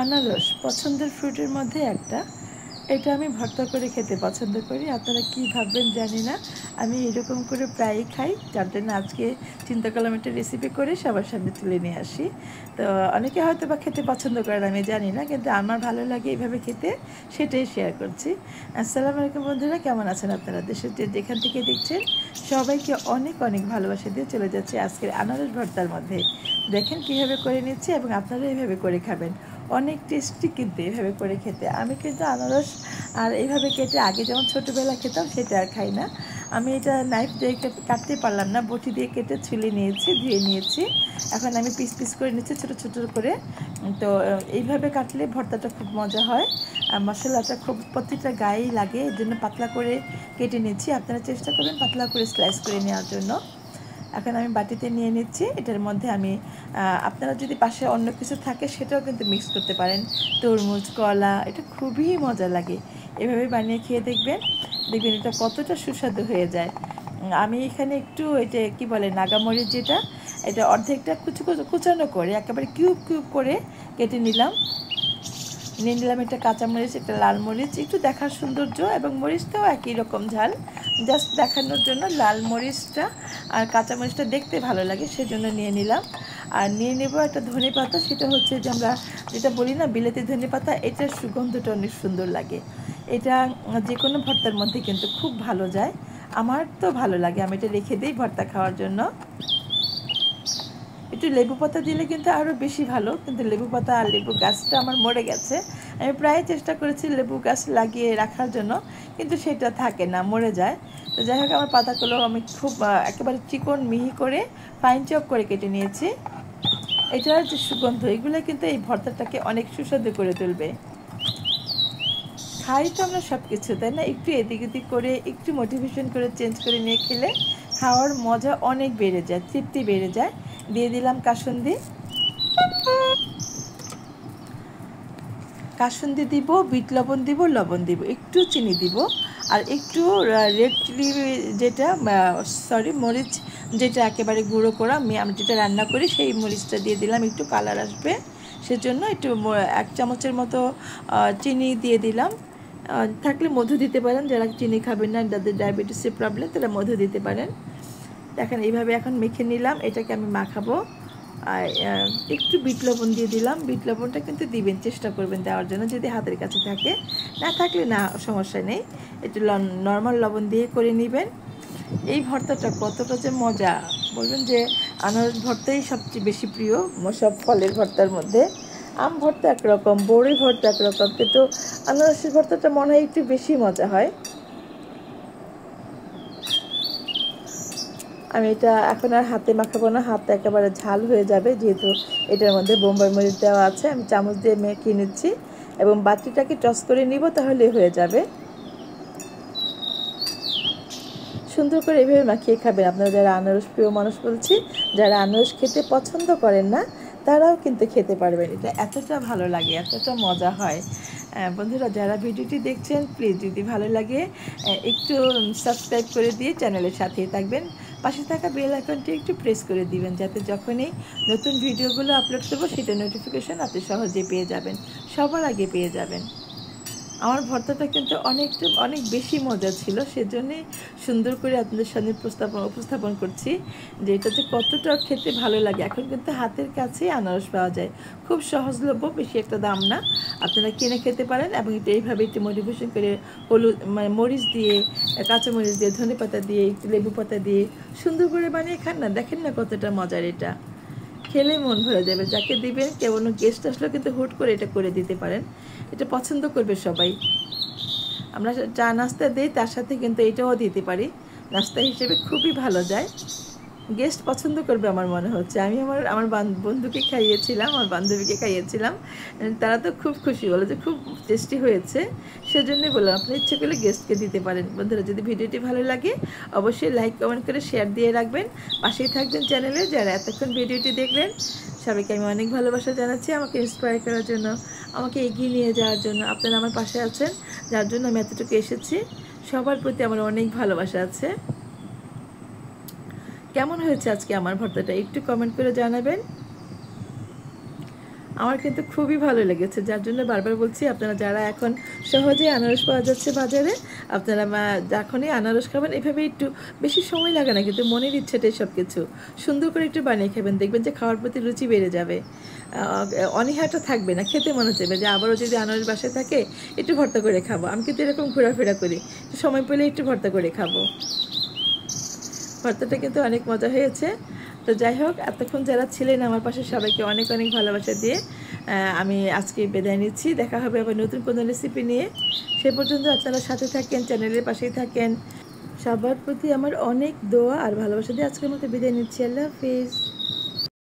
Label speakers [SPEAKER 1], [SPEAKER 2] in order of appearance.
[SPEAKER 1] আনারস পছন্দের ফ্রুটের মধ্যে একটা। এটা আমি ভর্তা করে খেতে পছন্দ করি। আপনারা কী ভাববেন জানি না, আমি এরকম করে প্রায়ই খাই, যার জন্য আজকে চিন্তা করলাম একটা রেসিপি করে সবার সামনে তুলে নিয়ে আসি। তো অনেকে হয়তো বা খেতে পছন্দ করেন, আমি জানি না, কিন্তু আমার ভালো লাগে এইভাবে খেতে, সেটাই শেয়ার করছি। আসসালামু আলাইকুম বন্ধুরা, কেমন আছেন আপনারা? দেশের যেখান থেকে দেখছেন সবাইকে অনেক অনেক ভালোবাসা দিয়ে চলে যাচ্ছে আজকের আনারস ভর্তার মধ্যে। দেখেন কীভাবে করে নিচ্ছি এবং আপনারা এইভাবে করে খাবেন, অনেক টেস্টি কিন্তু এভাবে করে খেতে। আমি কিন্তু আনারস আর এইভাবে কেটে আগে যেমন ছোটোবেলা খেতাম সেটা আর খাই না। আমি এটা নাইফ দিয়ে কাটতে পারলাম না, বটি দিয়ে কেটে ছুলে নিয়েছি, ধুয়ে নিয়েছি। এখন আমি পিস পিস করে নিচ্ছি ছোটো ছোটো করে। তো এইভাবে কাটলে ভর্তাটা খুব মজা হয়, আর মশলাটা খুব প্রত্যেকটা গায়েই লাগে, এর জন্য পাতলা করে কেটে নিচ্ছি। আপনারা চেষ্টা করবেন পাতলা করে স্লাইস করে নেওয়ার জন্য। এখন আমি বাটিতে নিয়ে নিচ্ছি। এটার মধ্যে আমি আপনারা যদি পাশে অন্য কিছু থাকে সেটাও কিন্তু মিক্স করতে পারেন, তরমুজ, কলা, এটা খুবই মজা লাগে। এভাবে বানিয়ে খেয়ে দেখবেন, দেখবেন এটা কতটা সুস্বাদু হয়ে যায়। আমি এখানে একটু এটা কি বলে নাগামরিচ, যেটা এটা অর্ধেকটা কুচানো করে একেবারে কিউব কিউব করে কেটে নিলাম। নিয়ে নিলাম একটা কাঁচামরিচ, একটা লাল মরিচ, একটু দেখার সৌন্দর্য, এবং মরিচটাও একই রকম ঝাল, জাস্ট দেখানোর জন্য লাল মরিচটা আর কাঁচামরিচটা দেখতে ভালো লাগে সেজন্য নিয়ে নিলাম। আর নিয়ে নেব একটা ধনে পাতা, সেটা হচ্ছে যে আমরা যেটা বলি না বিলেতি ধনে পাতা, এটার সুগন্ধটা অনেক সুন্দর লাগে। এটা যে কোনো ভর্তার মধ্যে কিন্তু খুব ভালো যায়, আমার তো ভালো লাগে, আমি এটা রেখে দিই ভর্তা খাওয়ার জন্য। একটু লেবু পাতা দিলে কিন্তু আরও বেশি ভালো, কিন্তু লেবু পাতা আর লেবু গাছটা আমার মরে গেছে। আমি প্রায় চেষ্টা করেছি লেবু গাছ লাগিয়ে রাখার জন্য, কিন্তু সেটা থাকে না, মরে যায়। তো যাই হোক, আমার পাতাগুলো আমি খুব একেবারে চিকন মিহি করে ফাইন চপ করে কেটে নিয়েছি। এটার যে সুগন্ধ, এগুলো কিন্তু এই ভর্তাটাকে অনেক সুস্বাদু করে তুলবে। খাই তো আমরা সব কিছু, তাই না? একটু এদিক ওদিক করে, একটু মোটিভেশন করে চেঞ্জ করে নিয়ে খেলে খাওয়ার মজা অনেক বেড়ে যায়, তৃপ্তি বেড়ে যায়। দিয়ে দিলাম কাসুন্দি, কাসুন্দি দিব, বিট লবণ দিব, লবণ দিব, একটু চিনি দিব, আর একটু রেড চিলি, যেটা মরিচ, যেটা একেবারে গুঁড়ো করা, আমি যেটা রান্না করি সেই মরিচটা দিয়ে দিলাম, একটু কালার আসবে সেজন্য। একটু 1 চামচের মতো চিনি দিয়ে দিলাম। থাকলে মধু দিতে পারেন, যারা চিনি খাবেন না, যাদের ডায়াবেটিসের প্রবলেম, তারা মধু দিতে পারেন। দেখেন এইভাবে এখন মেখে নিলাম, এটাকে আমি মাখাবো। আর একটু বিট লবণ দিয়ে দিলাম, বিট লবণটা কিন্তু দিবেন, চেষ্টা করবেন দেওয়ার জন্য, যদি হাতের কাছে থাকে, না থাকলে না, সমস্যা নেই, একটু নর্মাল লবণ দিয়ে করে নেবেন। এই ভর্তাটা কতটা যে মজা, বলবেন যে আনারস ভর্তাই সবচেয়ে বেশি প্রিয় সব ফলের ভর্তার মধ্যে। আম ভর্তা একরকম, বড়ি ভর্তা একরকম, কিন্তু আনারসের ভর্তাটা মনে হয় একটু বেশি মজা হয়। আমি এটা এখন আর হাতে মাখাবো না, হাতটা একেবারে ঝাল হয়ে যাবে, যেহেতু এটার মধ্যে বোম্বাই মরিচ দেওয়া আছে। আমি চামচ দিয়ে মেখে নিচ্ছি এবং বাটিটাকে টস করে নিব, তাহলে হয়ে যাবে। সুন্দর করে এভাবে মাখিয়ে খাবেন। আপনারা যারা আনারস প্রিয় মানুষ বলছি, যারা আনারস খেতে পছন্দ করেন না, তারাও কিন্তু খেতে পারবেন। এটা এতটা ভালো লাগে, এতটা মজা হয়। বন্ধুরা, যারা ভিডিওটি দেখছেন, প্লিজ যদি ভালো লাগে একটু সাবস্ক্রাইব করে দিয়ে চ্যানেলের সাথেই থাকবেন। পাশে থাকা বেল আইকনটি একটু প্রেস করে দিবেন, যাতে যখনই নতুন ভিডিওগুলো আপলোড করবো সেটা নোটিফিকেশন আপনি সহজে পেয়ে যাবেন, সবার আগে পেয়ে যাবেন। আমার ভর্তাটা কিন্তু অনেক বেশি মজা ছিল, সেজন্যই সুন্দর করে আপনাদের সামনে উপস্থাপন করছি যে এটা যে কতটা খেতে ভালো লাগে। এখন কিন্তু হাতের কাছেই আনারস পাওয়া যায়, খুব সহজলভ্য, বেশি একটা দাম না, আপনারা কিনে খেতে পারেন। এবং এটা এইভাবে একটু মোটিভেশন করে হলুদ, মানে মরিচ দিয়ে, কাঁচামরিচ দিয়ে, ধনে পাতা দিয়ে, একটু লেবু পাতা দিয়ে সুন্দর করে বানিয়ে খান না, দেখেন না কতটা মজার। এটা খেলে মন ভরে যাবে। যাকে দিবেন, কেমন গেস্ট আসলেও কিন্তু হুট করে এটা করে দিতে পারেন, এটা পছন্দ করবে সবাই। আমরা চা নাস্তা দিই, তার সাথে কিন্তু এটাও দিতে পারি, নাস্তা হিসেবে খুবই ভালো যায়। গেস্ট পছন্দ করবে আমার মনে হচ্ছে। আমি আমার বন্ধুকে খাইয়েছিলাম, আমার বান্ধবীকে খাইয়েছিলাম, তারা তো খুব খুশি, বলে যে খুব টেস্টি হয়েছে। সেজন্যই বললাম, আপনি ইচ্ছে করলে গেস্টকে দিতে পারেন। বন্ধুরা, যদি ভিডিওটি ভালো লাগে অবশ্যই লাইক, কমেন্ট করে শেয়ার দিয়ে রাখবেন, পাশেই থাকবেন চ্যানেলে। যারা এতক্ষণ ভিডিওটি দেখলেন, সবাইকে আমি অনেক ভালোবাসা জানাচ্ছি, আমাকে ইন্সপায়ার করার জন্য, আমাকে এগিয়ে নিয়ে যাওয়ার জন্য। আপনারা আমার পাশে আছেন, যার জন্য আমি এতটুকু এসেছি। সবার প্রতি আমার অনেক ভালোবাসা আছে। কেমন হয়েছে আজকে আমার ভর্তাটা একটু কমেন্ট করে জানাবেন। আমার কিন্তু খুবই ভালো লেগেছে, যার জন্য বারবার বলছি আপনারা যারা এখন সহজেই আনারস পাওয়া যাচ্ছে বাজারে, আপনারা যখনই আনারস খাবেন এভাবে একটু বেশি সময় লাগে না, কিন্তু মনের ইচ্ছেটাই সব কিছু সুন্দর করে একটু বানিয়ে খাবেন, দেখবেন যে খাওয়ার প্রতি রুচি বেড়ে যাবে, অনীহাটা থাকবে না, খেতে মনে চাইবে যে আবারও যদি আনারস বাসায় থাকে একটু ভর্তা করে খাবো। আমি কিন্তু এরকম ঘোরাফেরা করি, সময় পেলে একটু ভর্তা করে খাবো। ভর্তাটা কিন্তু অনেক মজা হয়েছে। তো যাই হোক, এতক্ষণ যারা ছিলেন আমার পাশে সবাইকে অনেক অনেক ভালোবাসা দিয়ে আমি আজকে বিদায় নিচ্ছি। দেখা হবে আবার নতুন কোনো রেসিপি নিয়ে। সে পর্যন্ত আপনারা সাথে থাকেন, চ্যানেলের পাশেই থাকেন। সবার প্রতি আমার অনেক দোয়া আর ভালোবাসা দিয়ে আজকের মতো বিদায় নিচ্ছি। আল্লাহ হাফিজ।